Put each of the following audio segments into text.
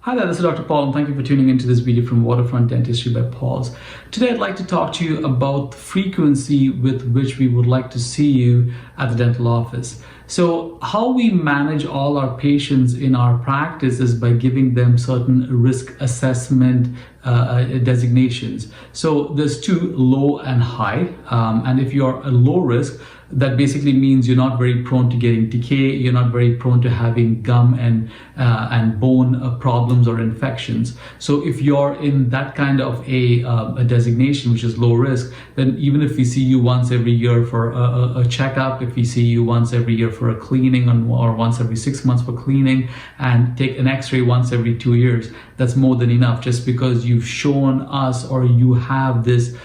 Hi there, this is Dr. Paul and thank you for tuning into this video from Waterfront Dentistry by Paul's. Today I'd like to talk to you about the frequency with which we would like to see you at the dental office. So how we manage all our patients in our practice is by giving them certain risk assessment designations. So there's two, low and high, and if you're a low risk, that basically means you're not very prone to getting decay, you're not very prone to having gum and bone problems or infections. So if you're in that kind of a designation, which is low risk, then even if we see you once every year for a checkup, if we see you once every year for a cleaning or once every 6 months for cleaning, and take an x-ray once every 2 years, that's more than enough, just because you've shown us or you have this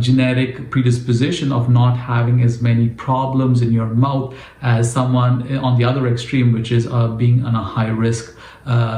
genetic predisposition of not having as many problems in your mouth as someone on the other extreme, which is being on a high risk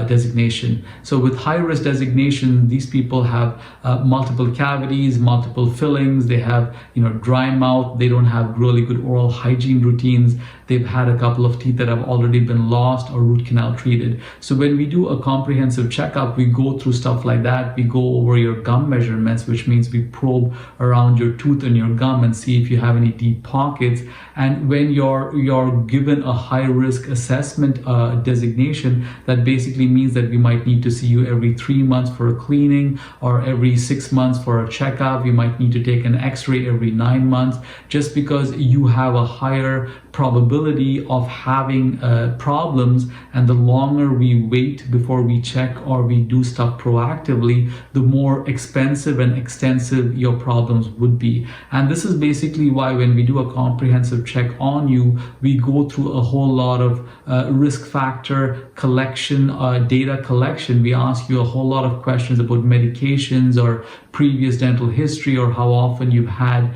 designation. So with high risk designation, these people have multiple cavities, multiple fillings, they have dry mouth, they don't have really good oral hygiene routines, they've had a couple of teeth that have already been lost or root canal treated. So when we do a comprehensive checkup, we go through stuff like that. We go over your gum measurements, which means we probe around your tooth and your gum and see if you have any deep pockets. And when you're given a high risk assessment designation, that basically means that we might need to see you every 3 months for a cleaning or every 6 months for a checkup. You might need to take an x-ray every 9 months, just because you have a higher probability of having problems. And the longer we wait before we check or we do stuff proactively, the more expensive and extensive your problems would be. And this is basically why when we do a comprehensive check on you, we go through a whole lot of risk factor collection, data collection. We ask you a whole lot of questions about medications or previous dental history, or how often you've had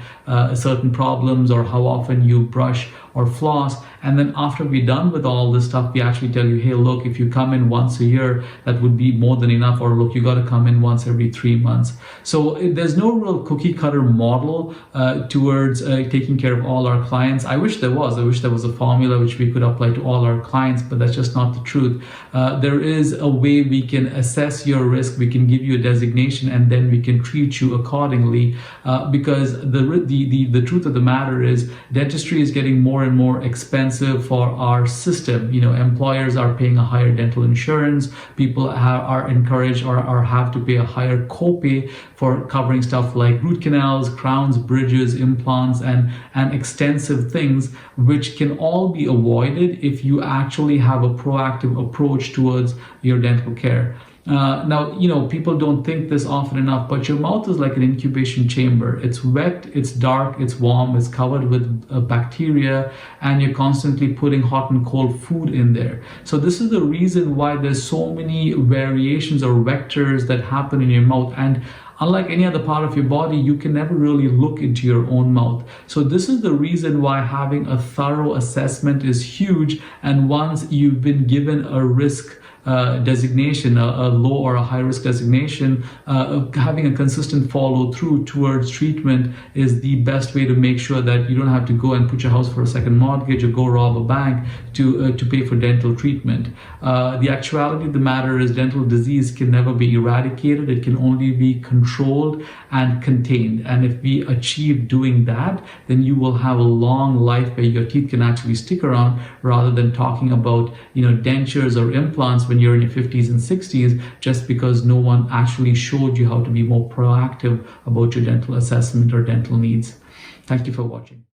certain problems, or how often you brush or floss. And then after we're done with all this stuff, we actually tell you, hey, look, if you come in once a year, that would be more than enough, or look, you got to come in once every 3 months. So there's no real cookie cutter model towards taking care of all our clients. I wish there was. I wish there was a formula which we could apply to all our clients, but that's just not the truth. There is a way we can assess your risk. We can give you a designation, and then we can treat you accordingly, because the truth of the matter is dentistry is getting more and more expensive for our system. Employers are paying a higher dental insurance. People are encouraged or have to pay a higher copay for covering stuff like root canals, crowns, bridges, implants, and extensive things, which can all be avoided if you actually have a proactive approach towards your dental care. Now, people don't think this often enough, but your mouth is like an incubation chamber. It's wet, it's dark, it's warm, it's covered with bacteria, and you're constantly putting hot and cold food in there. So this is the reason why there's so many variations or vectors that happen in your mouth. And unlike any other part of your body, you can never really look into your own mouth. So this is the reason why having a thorough assessment is huge. And once you've been given a risk designation, a low or a high risk designation, having a consistent follow through towards treatment is the best way to make sure that you don't have to go and put your house for a second mortgage or go rob a bank to pay for dental treatment. The actuality of the matter is dental disease can never be eradicated. It can only be controlled and contained. And if we achieve doing that, then you will have a long life where your teeth can actually stick around, rather than talking about dentures or implants when you're in your 50s and 60s, just because no one actually showed you how to be more proactive about your dental assessment or dental needs. Thank you for watching.